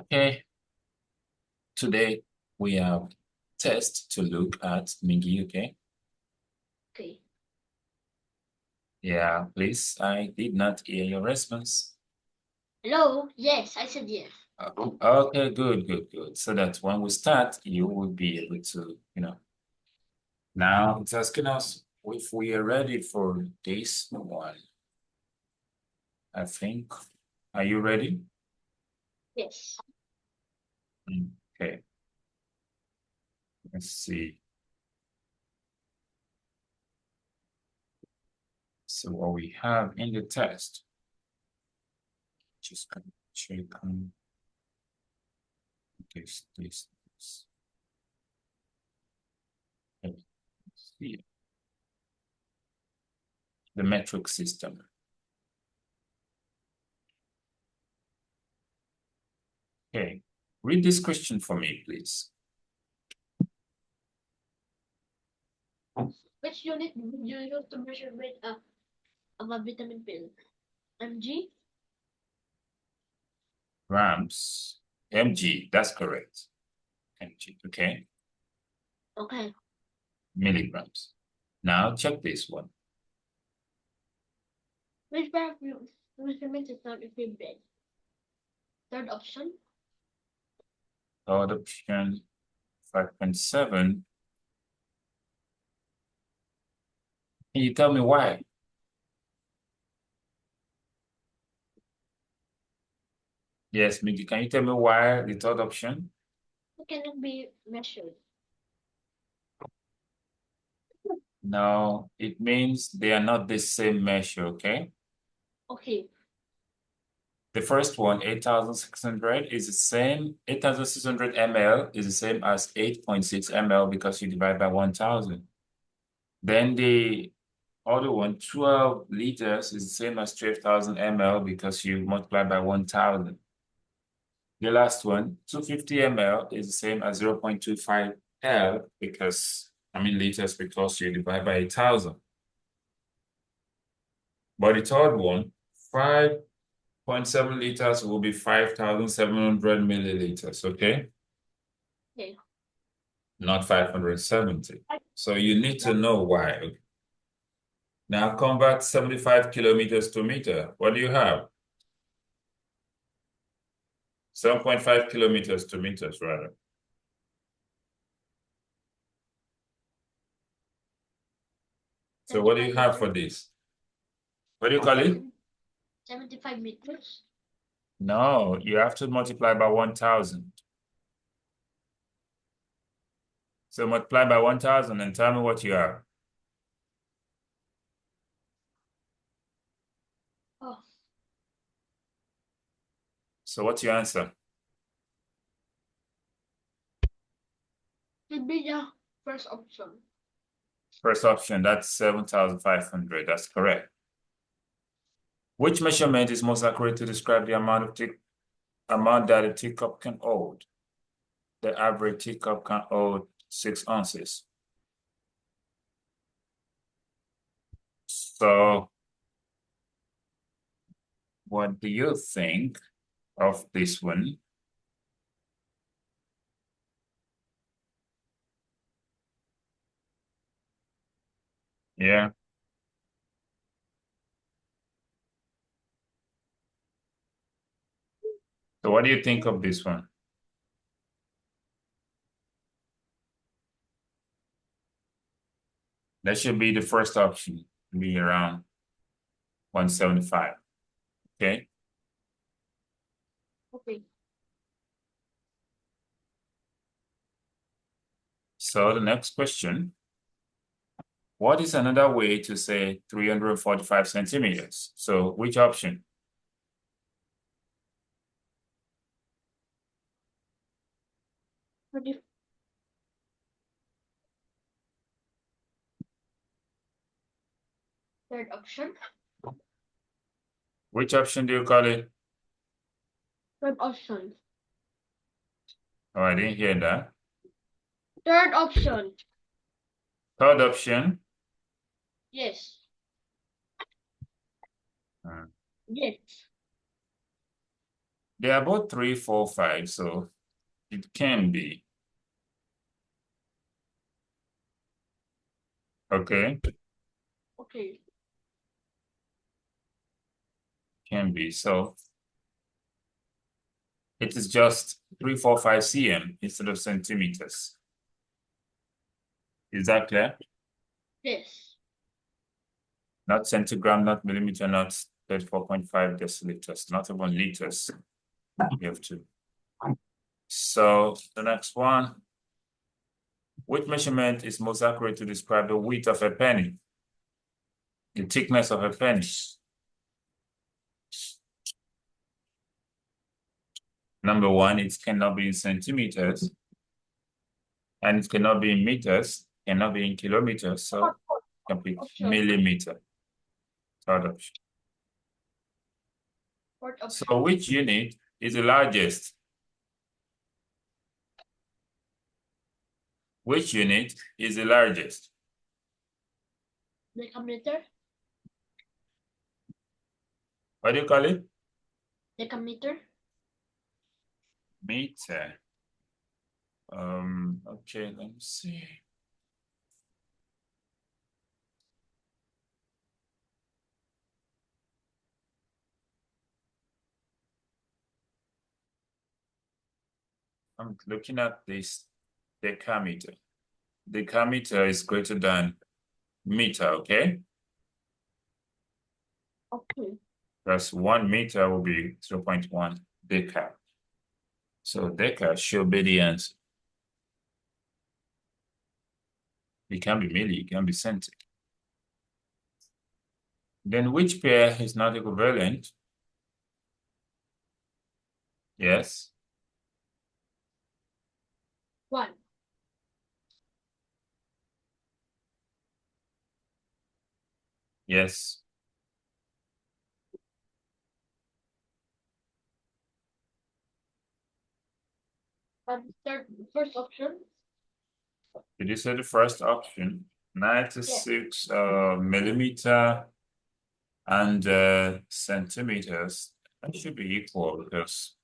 Okay, today we have test to look at Mingy, okay? Okay. Yeah, please. I did not hear your response. Hello? Yes, I said yes. Okay, good. So that when we start, you will be able to. Now it's asking us if we are ready for this one. I think. Are you ready? Yes. Okay, let's see. So what we have in the test, just gonna check on this. Let's see. The metric system. Okay, read this question for me, please. Which unit do you use to measure weight of a vitamin pill? MG? Grams, mg, that's correct. Mg, okay, Okay. milligrams. Now check this one. Which bar of measurement is not equivalent? Third option? Third option, 5.7. Can you tell me why? Yes, Migi, can you tell me why the third option? It cannot be measured. No, it means they are not the same measure, okay? Okay. The first one, 8,600, is the same. 8,600 ml is the same as 8.6 ml because you divide by 1,000. Then the other one, 12 liters, is the same as 12,000 ml because you multiply by 1,000. The last one, 250 ml, is the same as 0.25 L because, liters because you divide by 1,000. But the third one, 5.7 liters will be 5,700 milliliters, okay? Okay. Not 570. So you need to know why. Okay? Now convert 75 kilometers to meter. What do you have? 7.5 kilometers to meters, rather. So what do 75 you have meters. for this? What do you call it? 75 meters. No, you have to multiply by 1,000. So multiply by 1,000 and tell me what you have. Oh, So what's your answer? should be the first option. First option, that's 7,500. That's correct. Which measurement is most accurate to describe the amount that a teacup can hold? The average teacup can hold 6 ounces. So what do you think of this one? Yeah. So what do you think of this one? That should be the first option, be around 175. Okay. Okay. So the next question, what is another way to say 345 centimeters? So which option? For the third option. Which option do you call it? Third option. Oh, I didn't hear that. Third option. Third option. Yes. Uh, Yes. They are both 3, 4, 5, so it can be. Okay, Okay. can be. So it is just 345 cm instead of centimeters. Is that clear? Yes. Not centigram, not millimeter, not 34.5 deciliters, not even liters. You have to. So the next one, which measurement is most accurate to describe the width of a penny? The thickness of a penny. Number one, it cannot be in centimeters, and it cannot be in meters, cannot be in kilometers, so it can be Option. millimeter. Third option. Fourth So option. which unit is the largest? Which unit is the largest? Decameter. What do you call it? Decameter. Meter. Okay, let me see. I'm looking at this decameter. Decameter is greater than meter, okay? Okay. That's 1 meter will be 0.1 deca. So deca should be the answer. It can be milli, it can be centi. Then which pair is not equivalent? Yes, One. yes. And third, first option. Did you say the first option? Yes. 96 millimeter and centimeters. That should be equal because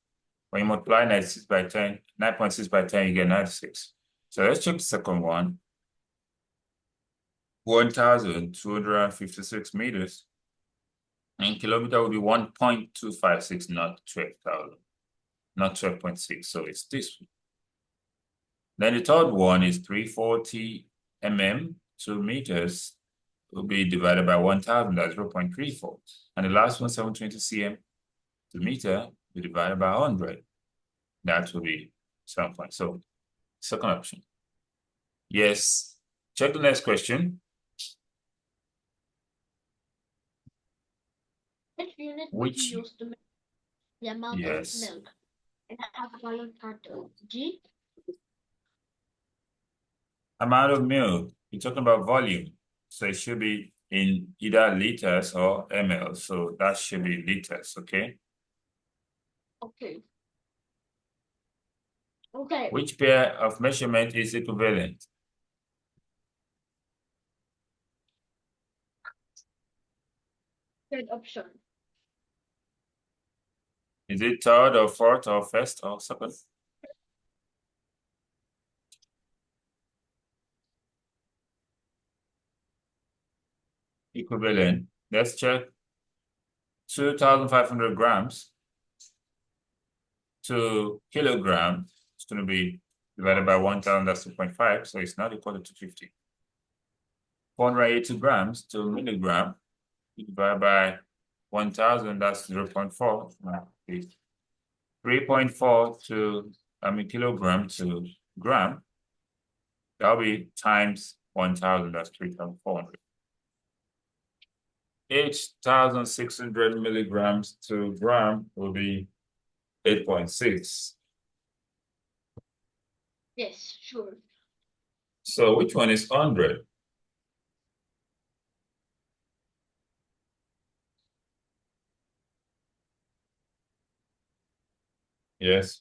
when you multiply 96 by 10, 9.6 by 10, you get 96. So let's check the second one. 1,256 meters. And kilometer will be 1.256, not 12,000, not 12.6. So it's this one. Then the third one is 340 mm, 2 meters will be divided by 1,000, that's 0.34. And the last one, 720 cm, 2 meter, will be divided by 100. That will be 7 points. So second option. Yes. Check the next question. Which unit would you Which, use to measure the amount of yes, milk in a half-gallon carton? G. amount of milk. You're talking about volume. So it should be in either liters or ml. So that should be liters, okay? Okay. Okay. Which pair of measurement is equivalent? Third option. Is it third or fourth or first or second? Equivalent. Let's check. 2,500 grams to kilogram. It's going to be divided by 1,000, that's 2.5. So it's not equal to 250. 480 grams to milligram divided by 1,000, that's 0.4. 3.4 to, kilogram to gram. That'll be times 1,000, that's 3,400. 8,600 milligrams to gram will be 8.6. Yes, sure. So which one is 100? Yes.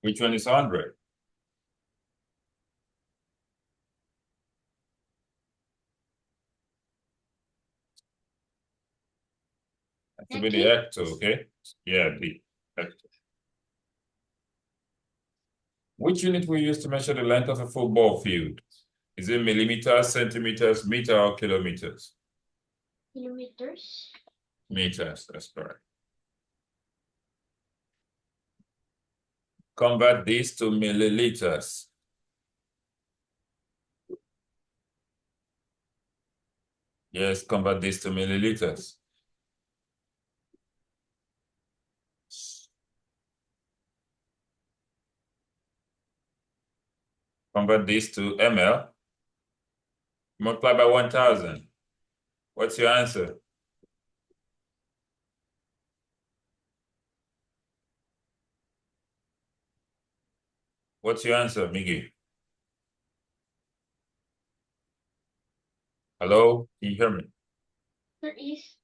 Which one is 100? To be the Hectare? hectare, okay? Yeah, the hectare. Which unit we use to measure the length of a football field? Is it millimeters, centimeters, meter, or kilometers? Kilometers? Meters, that's correct. Convert these to milliliters. Yes, convert this to milliliters. Convert this to ml. Multiply by 1,000. What's your answer? What's your answer, Miggy? Hello? Can you hear me? There is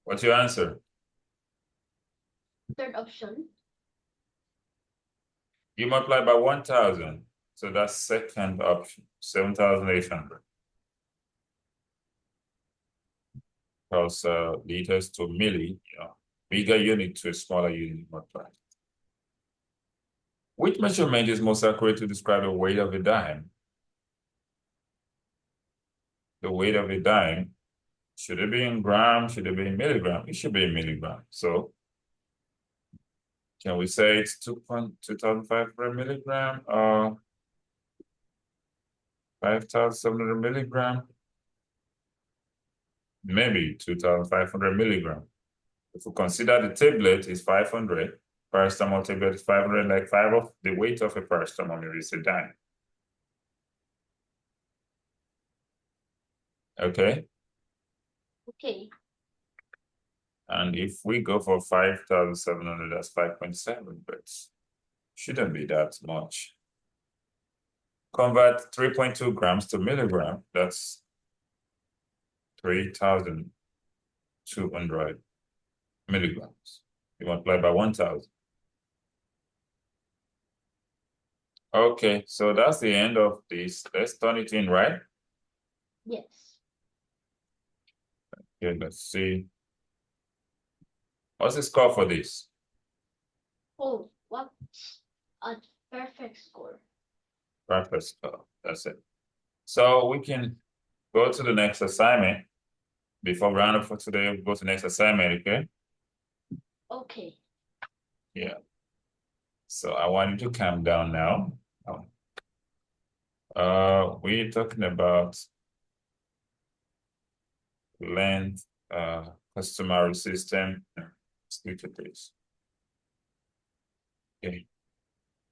What's your answer? third option. You multiply by 1,000. So that's second option, 7,800. Because liters to milli, bigger unit to a smaller unit multiply. Which measurement is most accurate to describe the weight of a dime? The weight of a dime, should it be in gram? Should it be in milligram? It should be in milligram. So can we say it's 2,500 milligram or 5,700 milligram? Maybe 2,500 milligram. If we consider the tablet is 500, paracetamol tablet is 500, like 5 of the weight of a paracetamol, maybe it's a dime. Okay. Okay. And if we go for 5,700, that's 5.7, but shouldn't be that much. Convert 3.2 grams to milligram, that's 3,200 milligrams. You multiply by 1,000. Okay, so that's the end of this. Let's turn it in, right? Yes. Okay, let's see. What's the score for this? Oh, what's a perfect score? Perfect score. That's it. So we can go to the next assignment. Before we round up for today, we'll go to the next assignment, okay? Okay. Yeah. So I want you to calm down now. We're talking about length, customary system. Let's look at this. Okay.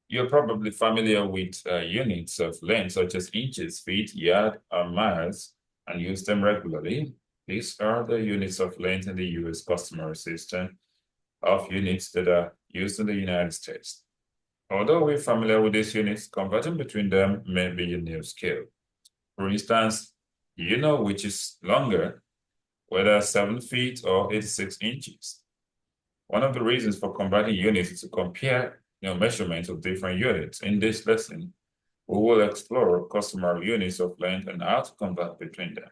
You're probably familiar with units of length such as inches, feet, yard, or miles, and use them regularly. These are the units of length in the US customary system of units that are used in the United States. Although we're familiar with these units, converting between them may be a new skill. For instance, you know which is longer, whether 7 feet or 86 inches. One of the reasons for converting units is to compare measurements of different units. In this lesson, we will explore customary units of length and how to convert between them.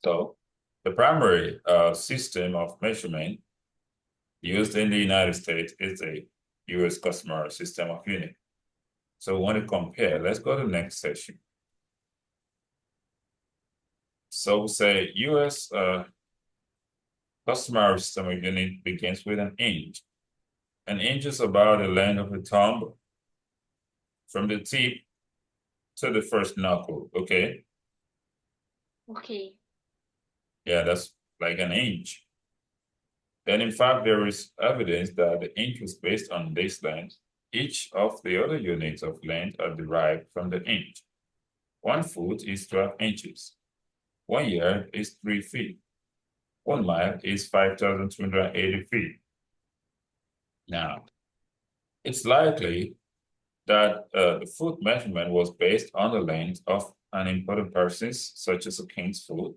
So, the primary system of measurement used in the United States is the US customary system of unit. So, we want to compare. Let's go to the next section. So, we say US customary system of unit begins with an inch. An inch is about the length of a thumb from the tip to the first knuckle, okay? Okay. Yeah, that's like an inch. Then, in fact, there is evidence that the inch was based on this length. Each of the other units of length are derived from the inch. 1 foot is 12 inches. 1 yard is 3 feet. 1 mile is 5,280 feet. Now, it's likely that the foot measurement was based on the length of an important person, such as a king's foot,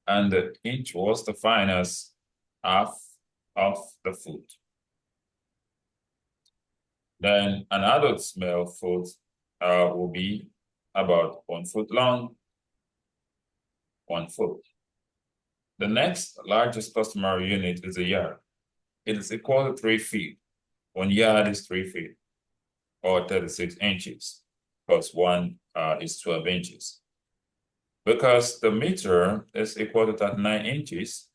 and the inch was defined as half of the foot. Then an adult's male foot will be about 1 foot long, 1 foot. The next largest customary unit is a yard. It is equal to 3 feet. 1 yard is 3 feet, or 36 inches, plus one is 12 inches. Because the meter is equal to 39 inches,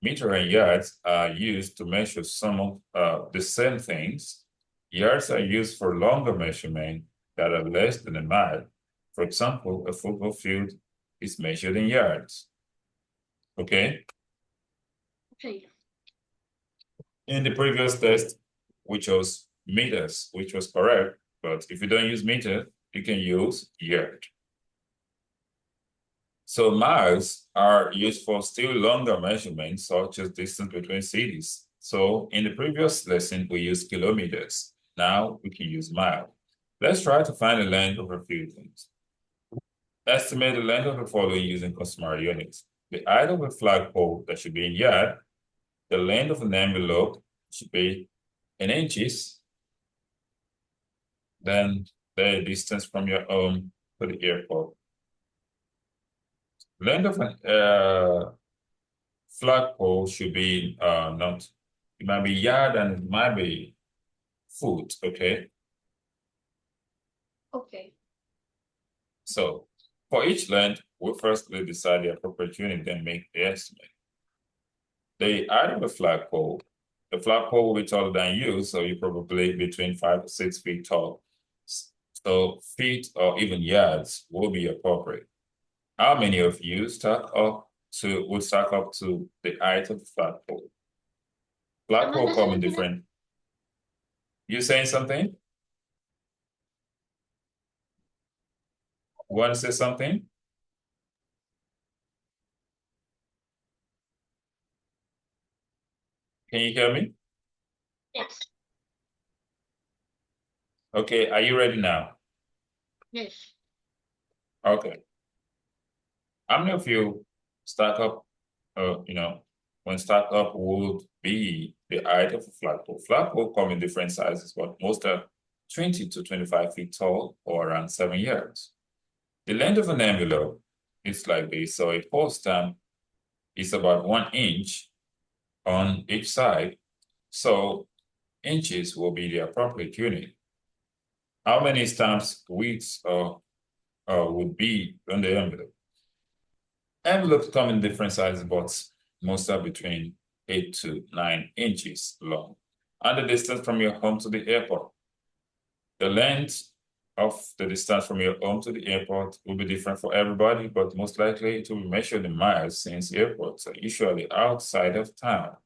meter and yards are used to measure some of the same things. Yards are used for longer measurement that are less than a mile. For example, a football field is measured in yards. Okay? Okay. In the previous test, we chose meters, which was correct. But if you don't use meter, you can use yard. So miles are used for still longer measurements, such as distance between cities. So in the previous lesson, we used kilometers. Now we can use mile. Let's try to find the length of a few things. Estimate the length of the following using customary units. The height of a flagpole, that should be in yard. The length of an envelope should be in inches. Then the distance from your home to the airport. Length of an flagpole should be not, it might be yard and it might be foot, okay? Okay. So for each length, we firstly decide the appropriate unit, then make the estimate. The height of the flagpole will be taller than you, so you're probably between 5 to 6 feet tall. So feet or even yards will be appropriate. How many of you would stack up to the height of the flagpole? Flagpole come in different. You saying something? You want to say something? Can you hear me? Yes. Okay, are you ready now? Yes. Okay. How many of you stack up, when stack up would be the height of a flagpole? Flagpole come in different sizes, but most are 20 to 25 feet tall or around 7 yards. The length of an envelope is like this. So a post stamp is about 1 inch on each side. So inches will be the appropriate unit. How many stamps widths would be on the envelope? Envelopes come in different sizes, but most are between 8 to 9 inches long. And the distance from your home to the airport. The length of the distance from your home to the airport will be different for everybody, but most likely it will be measured in miles since airports are usually outside of town.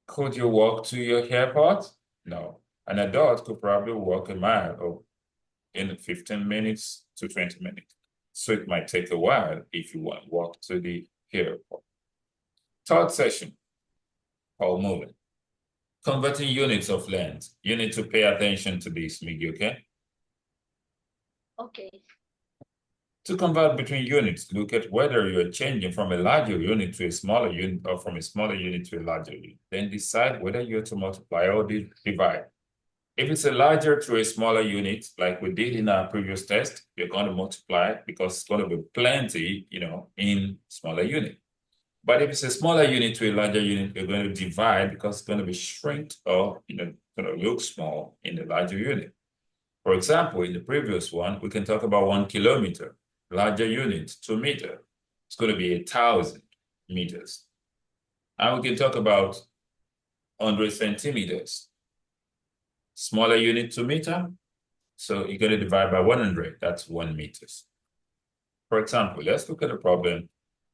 Could you walk to your airport? No. An adult could probably walk a mile or in 15 minutes to 20 minutes. So it might take a while if you want to walk to the airport. Third session, called moving. Converting units of land. You need to pay attention to this, Miggy, okay? Okay. To convert between units, look at whether you're changing from a larger unit to a smaller unit or from a smaller unit to a larger unit. Then decide whether you're to multiply or divide. If it's a larger to a smaller unit, like we did in our previous test, you're going to multiply because it's going to be plenty, in smaller unit. But if it's a smaller unit to a larger unit, you're going to divide because it's going to be shrinked or, going to look small in the larger unit. For example, in the previous one, we can talk about 1 kilometer, larger unit, 2 meters. It's going to be 1,000 meters. And we can talk about 100 centimeters. Smaller unit, 2 meter. So you're going to divide by 100. That's 1 meters. For example, let's look at a problem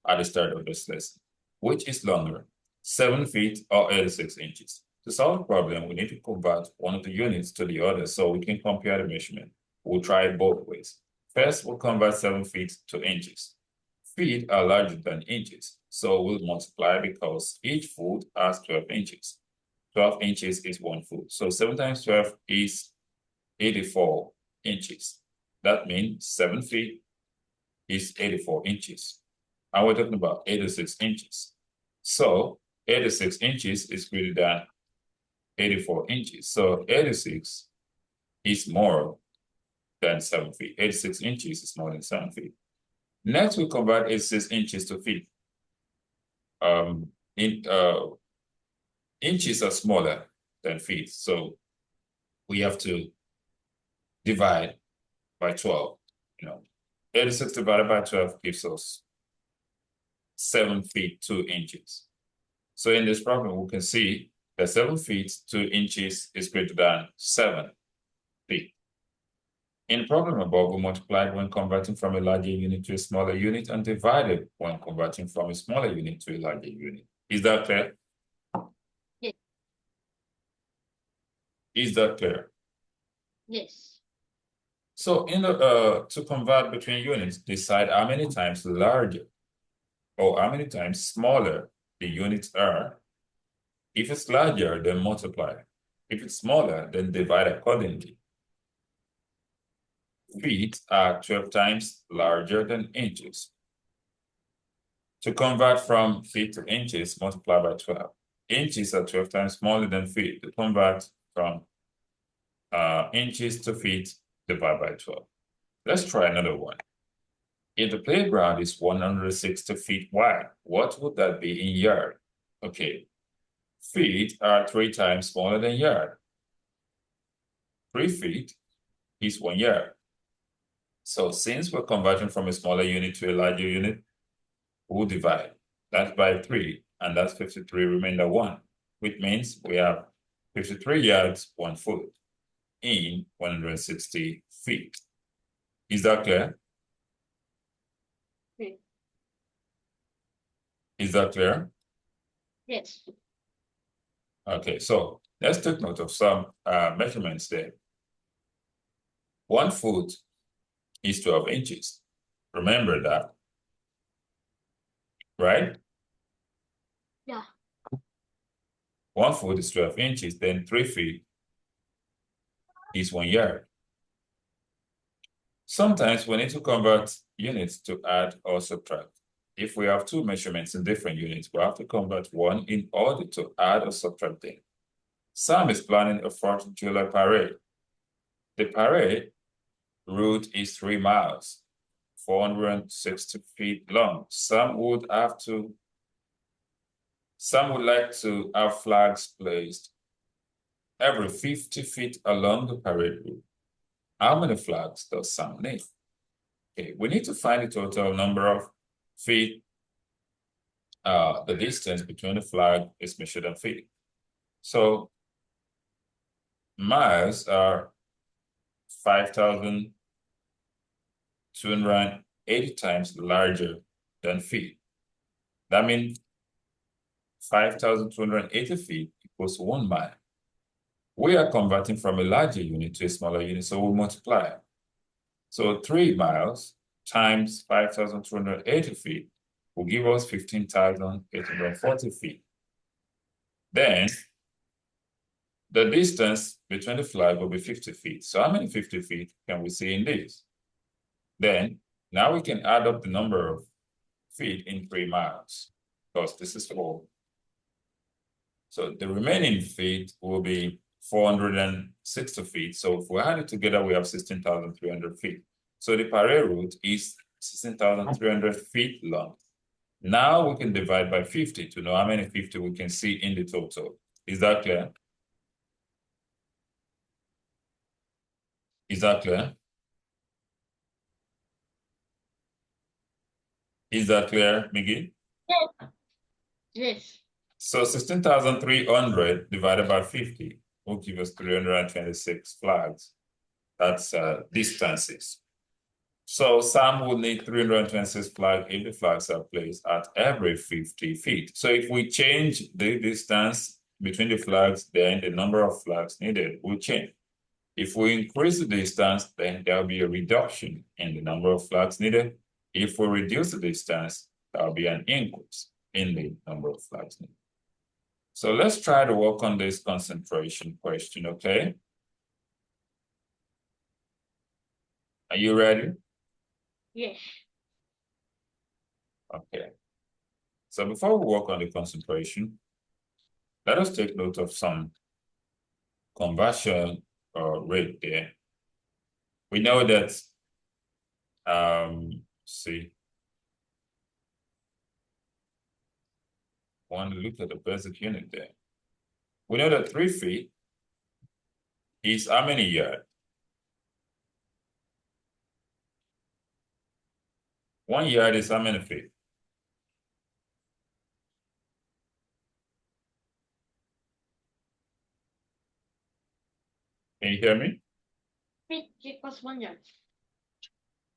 at the start of this lesson. Which is longer, 7 feet or 86 inches? To solve the problem, we need to convert one of the units to the other so we can compare the measurement. We'll try it both ways. First, we'll convert 7 feet to inches. Feet are larger than inches, so we'll multiply because each foot has 12 inches. 12 inches is 1 foot. So 7 times 12 is 84 inches. That means 7 feet is 84 inches. And we're talking about 86 inches. So 86 inches is greater than 84 inches. So 86 is more than 7 feet. 86 inches is more than 7 feet. Next, we convert 86 inches to feet. in inches are smaller than feet. So we have to divide by 12. 86 divided by 12 gives us 7 feet 2 inches. So in this problem, we can see that 7 feet 2 inches is greater than 7 feet. In the problem above, we multiplied when converting from a larger unit to a smaller unit and divided when converting from a smaller unit to a larger unit. Is that clear? Yes. Is that clear? Yes. So to convert between units, decide how many times larger or how many times smaller the units are. If it's larger, then multiply. If it's smaller, then divide accordingly. Feet are 12 times larger than inches. To convert from feet to inches, multiply by 12. Inches are 12 times smaller than feet. To convert from inches to feet, divide by 12. Let's try another one. If the playground is 160 feet wide, what would that be in yard? Okay, feet are 3 times smaller than yard. 3 feet is 1 yard. So since we're converting from a smaller unit to a larger unit, we'll divide. That's by 3, and that's 53 remainder 1, which means we have 53 yards 1 foot in 160 feet. Is that clear? Okay. Is that clear? Yes. Okay, so let's take note of some measurements there. 1 foot is 12 inches. Remember that, right? Yeah. 1 foot is 12 inches, then 3 feet is 1 yard. Sometimes we need to convert units to add or subtract. If we have 2 measurements in different units, we have to convert one in order to add or subtract them. Sam is planning a 4th of July parade. The parade route is 3 miles, 460 feet long. Some would like to have flags placed every 50 feet along the parade route. How many flags does Sam need? Okay, we need to find the total number of feet. The distance between the flag is measured in feet. So miles are 5,280 times larger than feet. That means 5,280 feet equals 1 mile. We are converting from a larger unit to a smaller unit, so we'll multiply. So 3 miles times 5,280 feet will give us 15,840 feet. Then the distance between the flag will be 50 feet. So how many 50 feet can we see in this? Then now we can add up the number of feet in 3 miles, because this is 4. So the remaining feet will be 460 feet. So if we add it together, we have 16,300 feet. So the parade route is 16,300 feet long. Now we can divide by 50 to know how many 50 we can see in the total. Is that clear? Is that clear? Is that clear, Miggy? Yes. Yes. So 16,300 divided by 50 will give us 326 flags. That's distances. So Sam will need 326 flags if the flags are placed at every 50 feet. So if we change the distance between the flags, then the number of flags needed will change. If we increase the distance, then there'll be a reduction in the number of flags needed. If we reduce the distance, there'll be an increase in the number of flags needed. So let's try to work on this concentration question, okay? Are you ready? Yes. Okay. So before we work on the concentration, let us take note of some conversion rate there. We know that, see, Want to look at the basic unit there. We know that 3 feet is how many yards? 1 yard is how many feet? Can you hear me? Feet equals 1 yard.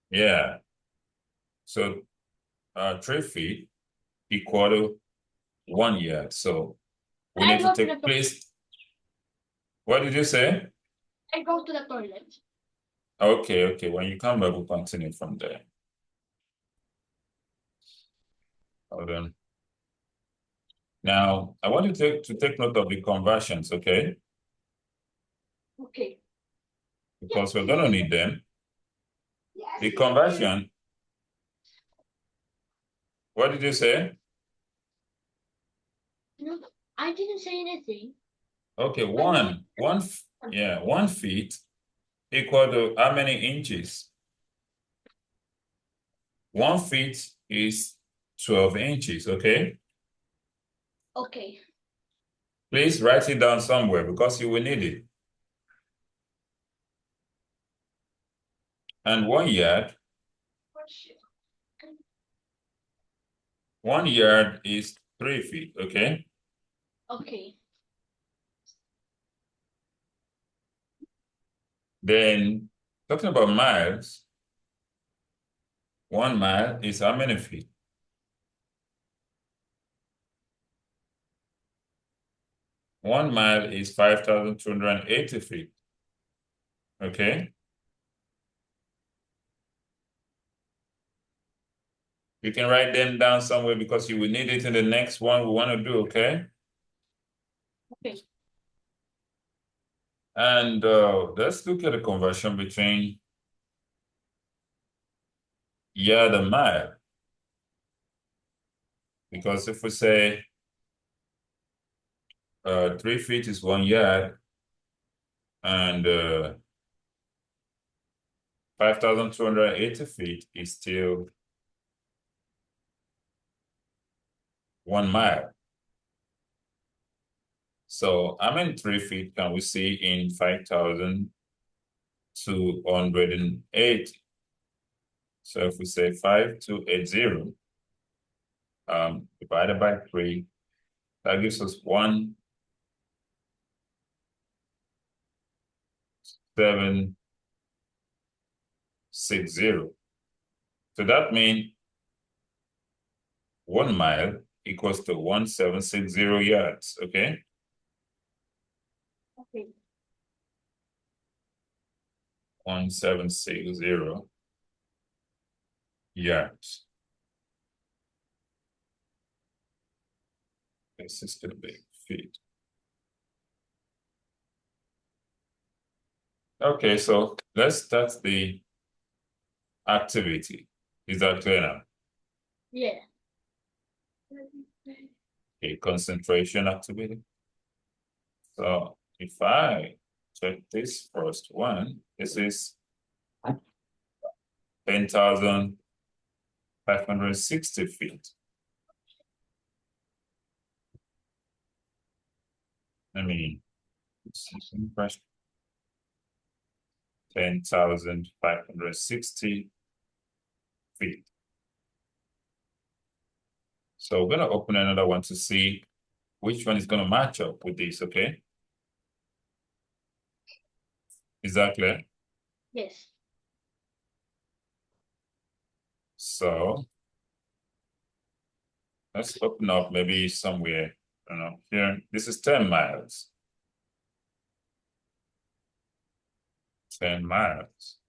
Yeah. So 3 feet equal to 1 yard. So we I need to go to the take place. What did you say? I go to the toilet. Okay, okay. When you come back, we'll continue from there. Hold on. Now, I want you to take note of the conversions, okay? Okay. Because we're going to need them. The conversion, what did you say? No, I didn't say anything. Okay, I know. yeah, 1 feet equal to how many inches? 1 feet is 12 inches, okay? Okay. Please write it down somewhere because you will need it. And 1 yard is 3 feet, okay? Okay. Then talking about miles, 1 mile is how many feet? 1 mile is 5,280 feet, okay? You can write them down somewhere because you will need it in the next one we want to do, okay? Okay. And let's look at the conversion between yard and mile. Because if we say 3 feet is 1 yard and 5,280 feet is still 1 mile. So how many 3 feet can we see in 5,280? So if we say 5,280 divided by 3, that gives us 1,760. So that means 1 mile equals to 1,760 yards, okay? Okay. 1,760 yards. This is going to be feet. Okay, so let's start the activity. Is that clear now? Yeah. Okay, concentration activity. So if I check this first one, this is 10,560 feet. I mean, 10,560 feet. So we're going to open another one to see which one is going to match up with this, okay? Is that clear? Yes. So let's open up maybe somewhere, I don't know, here. This is 10 miles. 10 miles.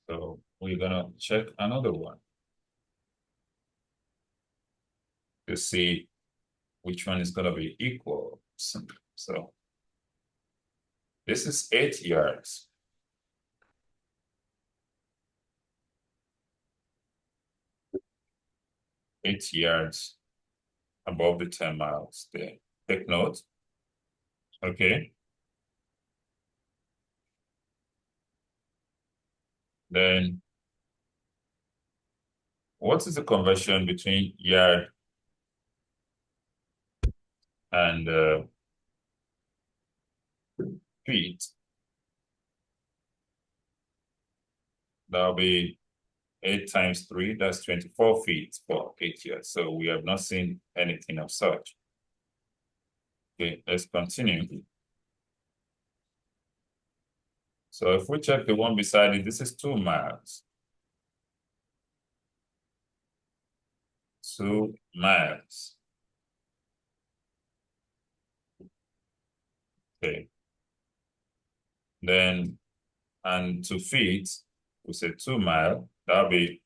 So we're going to check another one to see which one is going to be equal. So this is 8 yards. 8 yards above the 10 miles there. Take note. Okay. Then What is the conversion between yard and feet? That'll be 8 times 3, that's 24 feet for 8 years. So we have not seen anything of such. Okay, let's continue. So if we check the one beside it, this is 2 miles. 2 miles. Okay. Then, and 2 feet, we say 2 mile, that'll be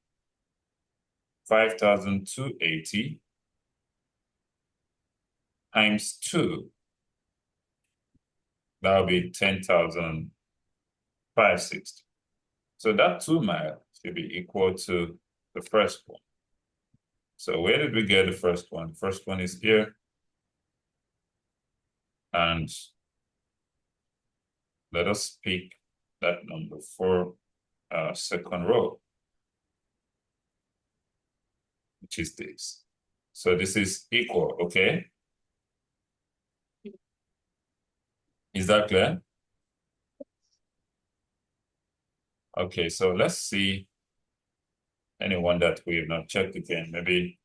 5,280 times 2. That'll be 10,560. So that 2 mile should be equal to the first one. So where did we get the first one? The first one is here. And let us pick that number for second row, which is this. So this is equal, okay? Is that clear? Okay, so let's see anyone that we have not checked again. Maybe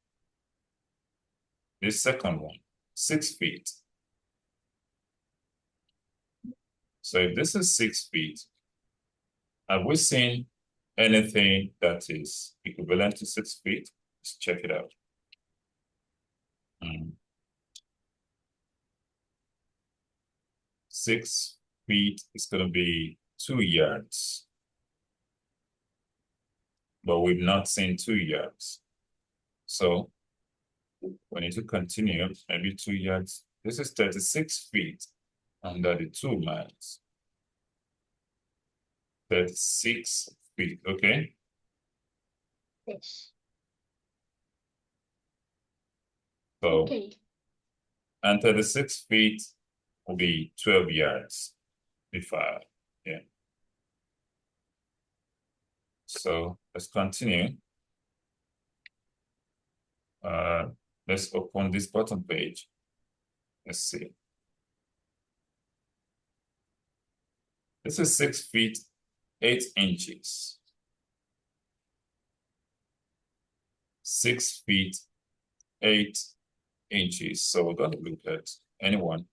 this second one, 6 feet. So if this is 6 feet, have we seen anything that is equivalent to 6 feet? Let's check it out. 6 feet is going to be 2 yards. But we've not seen 2 yards. So we need to continue, maybe 2 yards. This is 36 feet under the 2 miles. 36 feet, okay? Yes. So, Okay. and 36 feet will be 12 yards. Yeah. So let's continue. Let's open this bottom page. Let's see. This is 6 feet, 8 inches. 6 feet, 8 inches. So we're going to look at anyone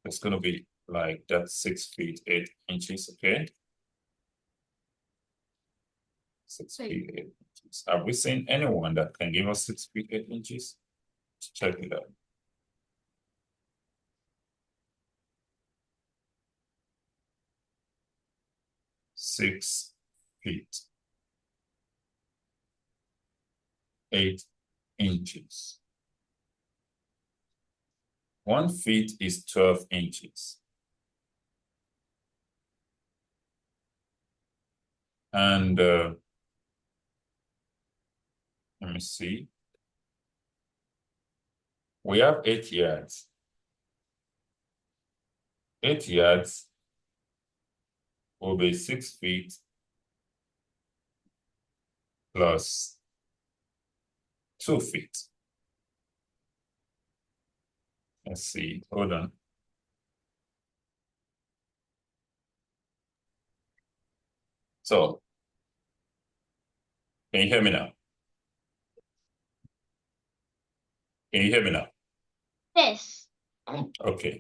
that's going to be like that 6 feet, 8 inches, okay? 6 feet, 8 inches. Have we seen anyone that can give us 6 feet, 8 inches? Let's check it out. Six feet, 8 inches. 1 feet is 12 inches. And let me see. We have 8 yards. 8 yards will be 6 feet plus 2 feet. Let's see. Hold on. So, can you hear me now? Can you hear me now? Yes. Okay.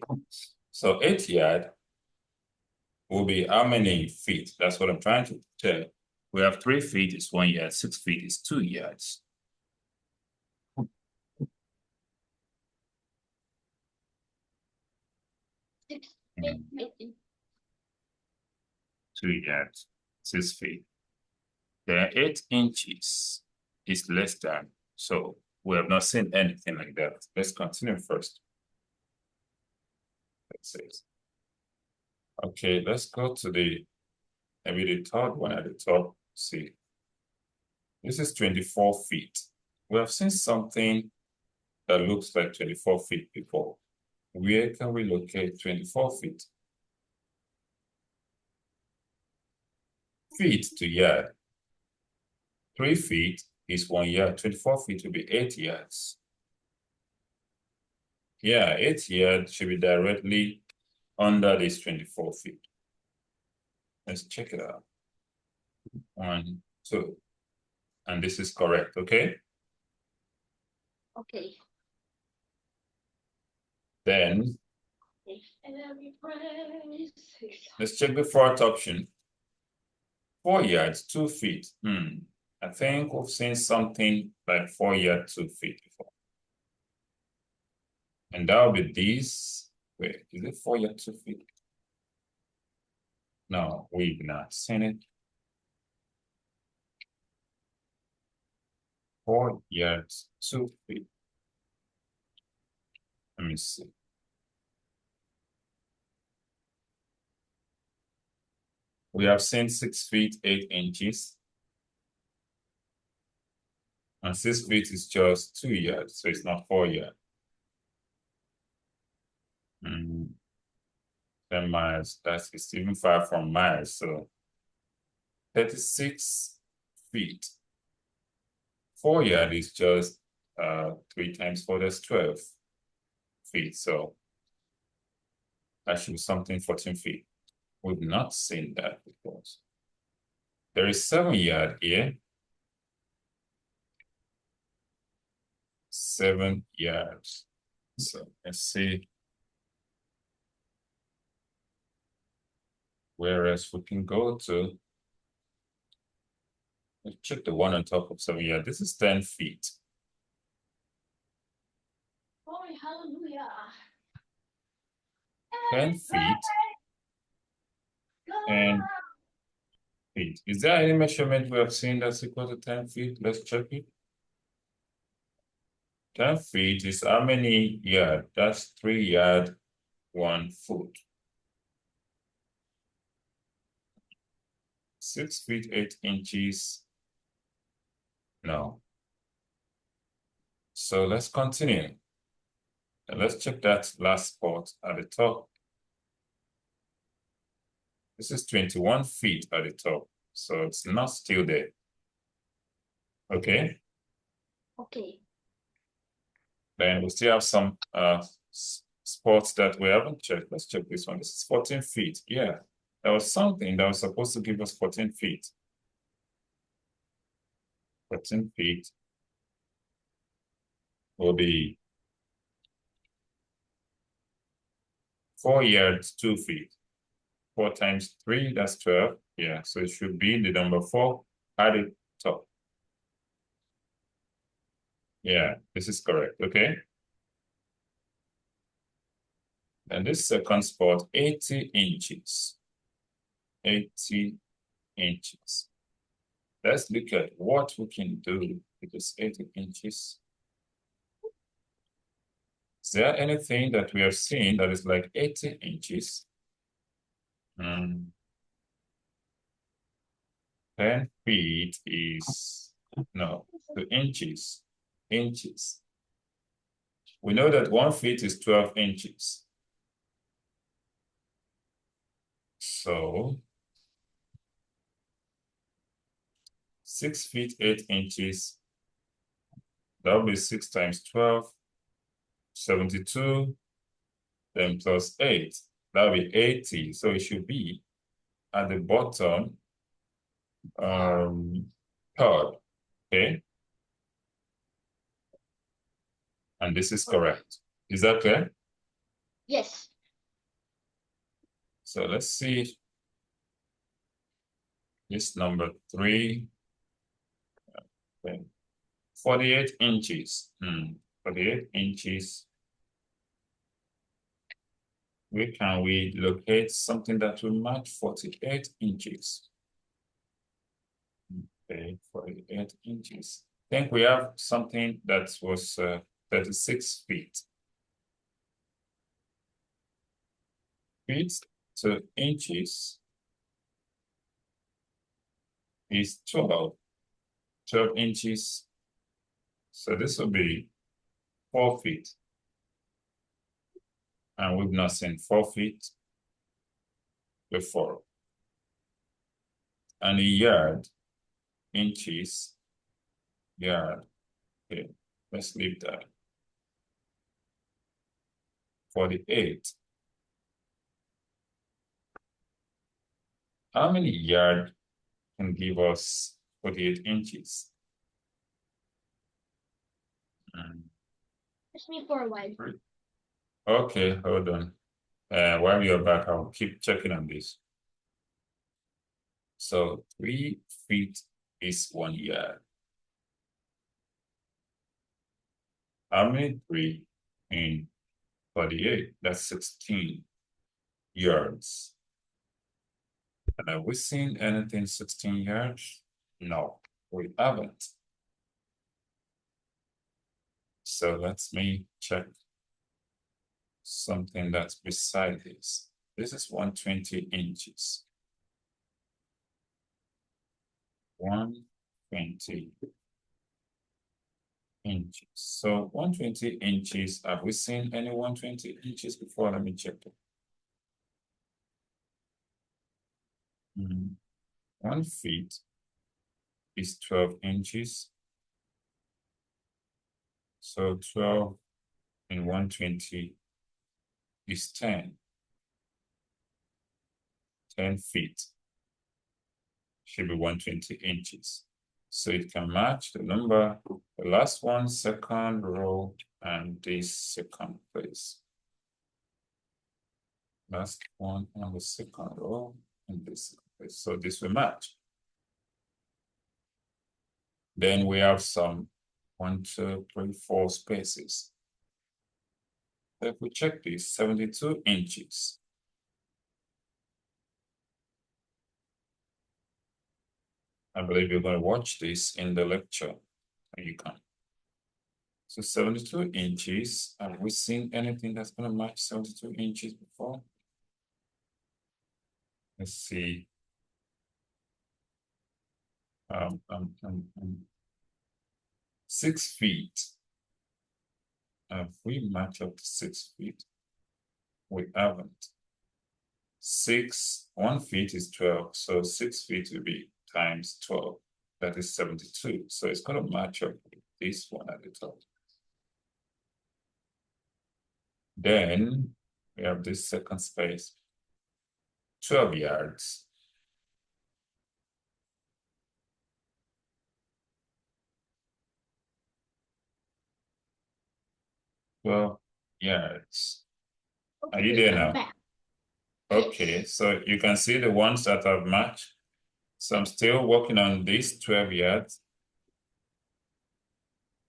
So 8 yard will be how many feet? That's what I'm trying to tell. We have 3 feet is 1 yard, 6 feet is 2 yards. 6 feet, 8 2 yards, 6 feet. Then 8 inches is less than. So we have not seen anything like that. Let's continue first. Let's see. Okay, let's go to maybe the third one at the top. See, this is 24 feet. We have seen something that looks like 24 feet before. Where can we locate 24 feet? Feet to yard. 3 feet is 1 yard. 24 feet will be 8 yards. Yeah, 8 yards should be directly under this 24 feet. Let's check it out. 1, 2. And this is correct, okay? Okay. Then And every praise. let's check the fourth option. 4 yards, 2 feet. I think we've seen something like 4 yards, 2 feet before. And that will be this. Wait, is it 4 yards, 2 feet? No, we've not seen it. 4 yards, 2 feet. Let me see. We have seen 6 feet, 8 inches. And 6 feet is just 2 yards, so it's not 4 yards. 10 miles, it's even far from miles. So 36 feet. 4 yard is just 3 times 4, that's 12 feet. So that should be something 14 feet. We've not seen that before. There is 7 yard here. 7 yards. So let's see where else we can go to. Let's check the one on top of 7 yards. This is 10 feet. Oh, hallelujah. 10 feet and feet. Is there any measurement we have seen that's equal to 10 feet? Let's check it. 10 feet is how many yards? That's 3 yards, 1 foot. 6 feet, 8 inches. No. So let's continue. And let's check that last spot at the top. This is 21 feet at the top. So it's not still there. Okay. Okay. Then we still have some spots that we haven't checked. Let's check this one. This is 14 feet. Yeah. There was something that was supposed to give us 14 feet. 14 feet will be 4 yards, 2 feet. 4 times 3, that's 12. Yeah, so it should be the number 4 at the top. Yeah, this is correct, okay? And this second spot, 80 inches. 80 inches. Let's look at what we can do with this 80 inches. Is there anything that we have seen that is like 80 inches? 10 feet is, no, 2 inches. Inches. We know that 1 feet is 12 inches. So 6 feet, 8 inches. That will be 6 times 12, 72, then plus 8. That will be 80. So it should be at the bottom third. Okay. And this is correct. Is that clear? Yes. So let's see this number 3. Okay. 48 inches. 48 inches. Where can we locate something that will match 48 inches? Okay, 48 inches. I think we have something that was 36 feet. Feet to inches is 12. 12 inches. So this will be 4 feet. And we've not seen 4 feet before. And a yard, inches, yard. Okay, let's leave that. 48. How many yard can give us 48 inches? Mm, Just me for a while. Okay, hold on. While you're back, I'll keep checking on this. So 3 feet is 1 yard. How many three in 48? That's 16 yards. And have we seen anything 16 yards? No, we haven't. So let me check something that's beside this. This is 120 inches. 120 inches. So 120 inches, have we seen any 120 inches before? Let me check it. 1 feet is 12 inches. So 12 and 120 is 10. 10 feet should be 120 inches. So it can match the number, the last one, second row, and this second place. Last one on the second row, and this second place. So this will match. Then we have some 1, 2, 3, 4 spaces. If we check this, 72 inches. I believe you're going to watch this in the lecture when you come. So 72 inches. Have we seen anything that's going to match 72 inches before? Let's see. 6 feet. Have we matched up to 6 feet? We haven't. 1 feet is 12, so 6 feet will be times 12. That is 72. So it's going to match up with this one at the top. Then we have this second space, 12 yards. 12 yards. Are you Okay, there I'm now? back. Okay, Yes. so you can see the ones that have matched. So I'm still working on these 12 yards.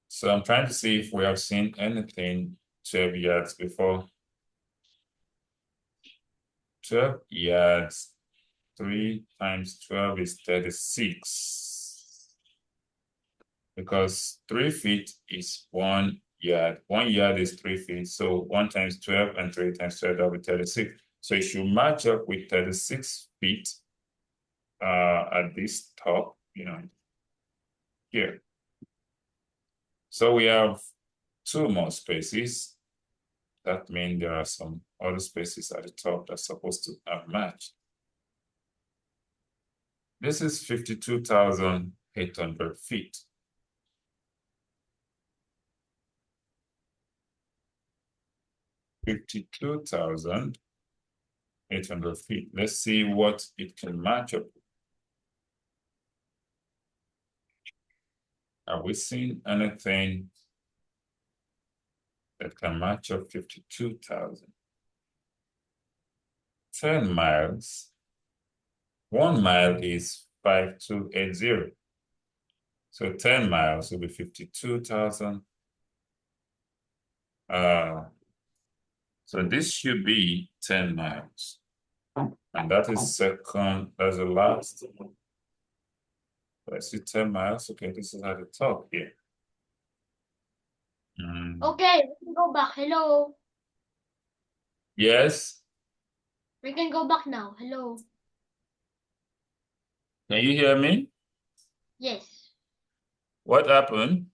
So I'm trying to see if we have seen anything 12 yards before. 12 yards, 3 times 12 is 36. Because 3 feet is 1 yard. 1 yard is 3 feet. So 1 times 12 and 3 times 12, that'll be 36. So it should match up with 36 feet at this top, here. So we have 2 more spaces. That means there are some other spaces at the top that's supposed to have matched. This is 52,800 feet. 52,800 feet. Let's see what it can match up. Have we seen anything that can match up 52,000? 10 miles. 1 mile is 5280. So 10 miles will be 52,000. So this should be 10 miles. And that is second, that's the last. I see 10 miles. Okay, this is at the top here. Okay, we can go back. Hello. Yes. We can go back now. Hello. Can you hear me? Yes. What happened?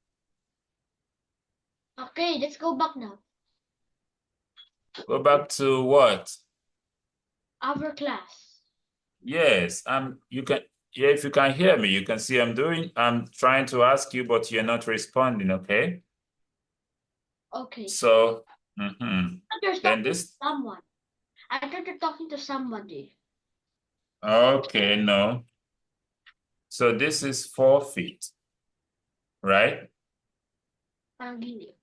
Okay, let's go back now. Go back to what? Our class. Yes, you can Yeah, if you can hear me, you can see I'm trying to ask you, but you're not responding, okay? Okay. So, You're then talking to this, someone. I thought you're talking to somebody. okay, no. So this is 4 feet, right? Parang gini.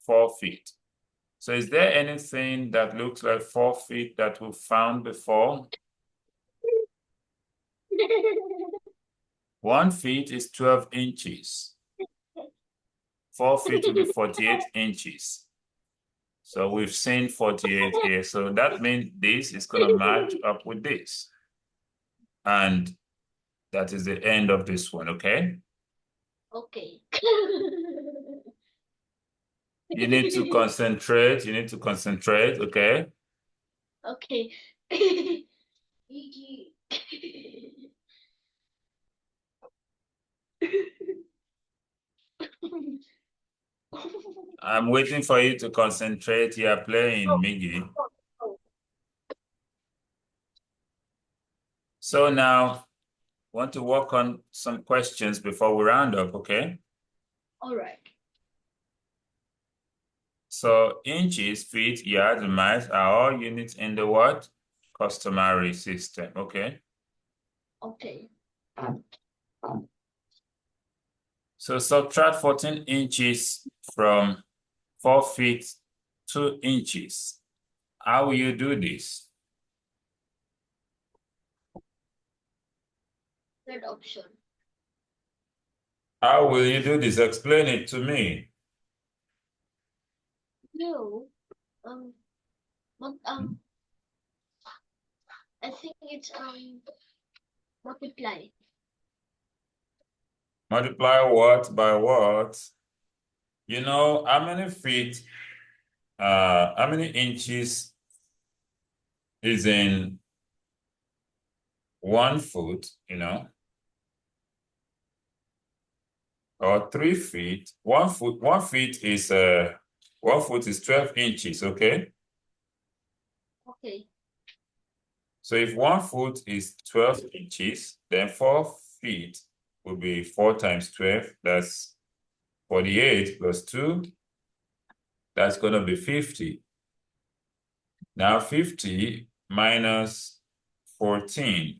4 feet. So is there anything that looks like 4 feet that we found before? 1 feet is 12 inches. 4 feet will be 48 inches. So we've seen 48 here. So that means this is going to match up with this. And that is the end of this one, okay? Okay. You need to concentrate. You need to concentrate, okay? Okay. Iggy. I'm waiting for you to concentrate. You're playing, Miggy. So now, want to work on some questions before we round up, okay? All right. So inches, feet, yards, and miles are all units in the what? Customary system, okay? Okay. So subtract 14 inches from 4 feet 2 inches. How will you do this? Third option. How will you do this? Explain it to me. No. Um. But I think it's multiply. Multiply what by what? You know how many feet, how many inches is in 1 foot, or 3 feet. 1 foot, 1 foot is 12 inches, okay? Okay. So if 1 foot is 12 inches, then 4 feet will be 4 times 12. That's 48 plus 2. That's going to be 50. Now 50 minus 14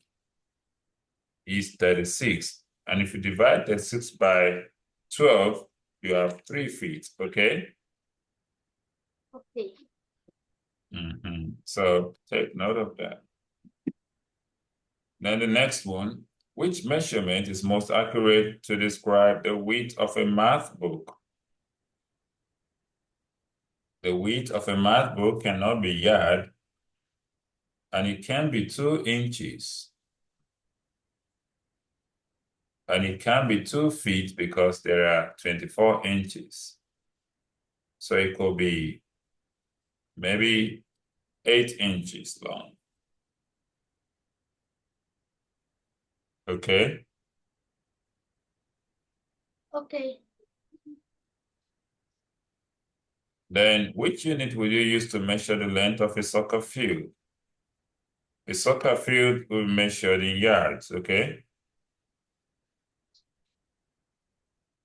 is 36. And if you divide 36 by 12, you have 3 feet, okay? Okay. So take note of that. Then the next one, which measurement is most accurate to describe the width of a math book? The width of a math book cannot be yard, and it can be 2 inches, and it can be 2 feet because there are 24 inches. So it could be maybe 8 inches long. Okay. Okay. Then which unit will you use to measure the length of a soccer field? A soccer field will be measured in yards, okay?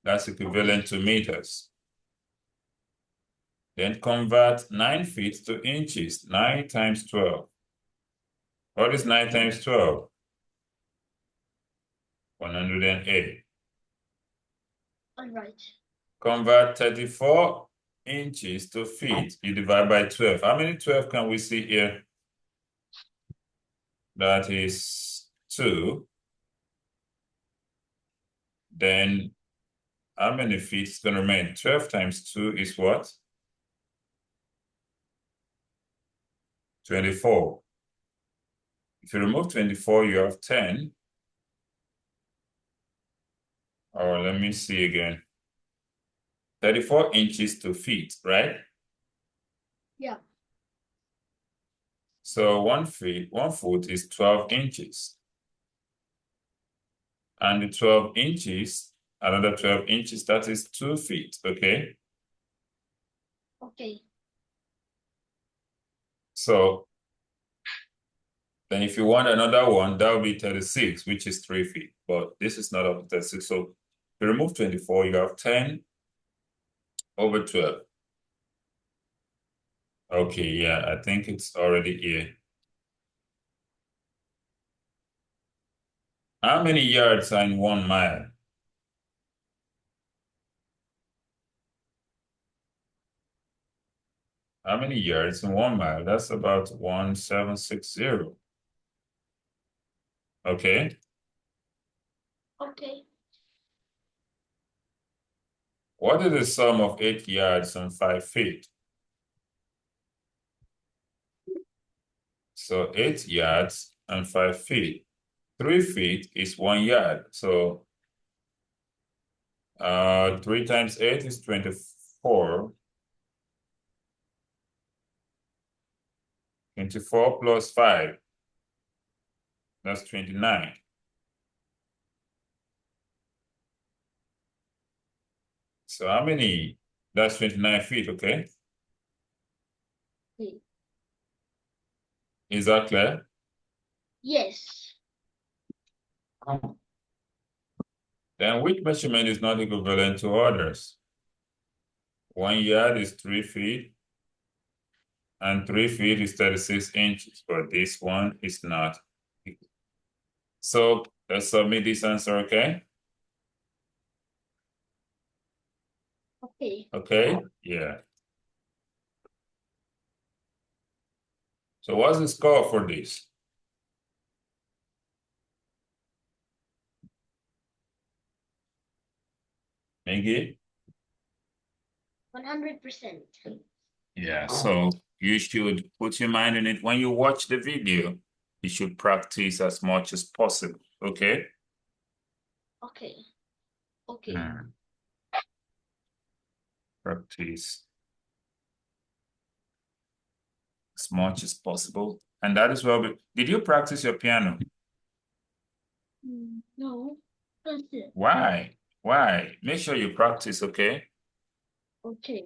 That's Okay. equivalent to meters. Then convert 9 feet to inches. 9 times 12. What is 9 times 12? 108. All right. Convert 34 inches to feet. You divide by 12. How many 12 can we see here? That is 2. Then how many feet is going to remain? 12 times 2 is what? 24. If you remove 24, you have 10. Or let me see again. 34 inches to feet, right? Yeah. So 1 foot is 12 inches. And the 12 inches, another 12 inches, that is 2 feet, okay? Okay. So Then if you want another one, that will be 36, which is 3 feet. But this is not up to 36. So to remove 24, you have 10 over 12. Okay, yeah, I think it's already here. How many yards are in 1 mile? How many yards in 1 mile? That's about 1760. Okay. Okay. What is the sum of 8 yards and 5 feet? So 8 yards and 5 feet. 3 feet is 1 yard. So 3 times 8 is 24. 24 plus 5, that's 29. So how many? That's 29 feet, okay? Okay. Is that clear? Yes. Then which measurement is not equivalent to others? 1 yard is 3 feet, and 3 feet is 36 inches, but this one is not. So let's submit this answer, okay? Okay. Okay, yeah. So what's the score for this? Maggie? 100%. Yeah, so you should put your mind in it. When you watch the video, you should practice as much as possible, okay? Okay. Okay. Mm, practice as much as possible. And that is well. Did you practice your piano? No. That's it. Why? Why? Make sure you practice, okay? Okay.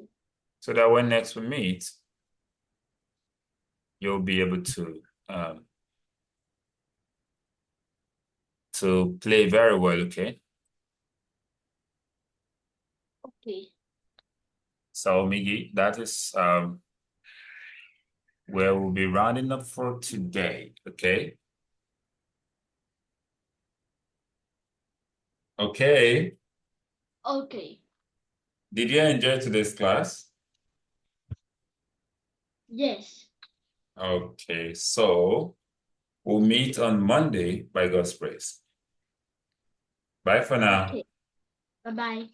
So that when next we meet, you'll be able um, to play very well, okay? Okay. So, Miggy, that is where we'll be rounding up for today, okay? Okay. Okay. Did you enjoy today's class? Yes. Okay, so we'll meet on Monday by God's grace. Bye for now. Okay. Bye-bye.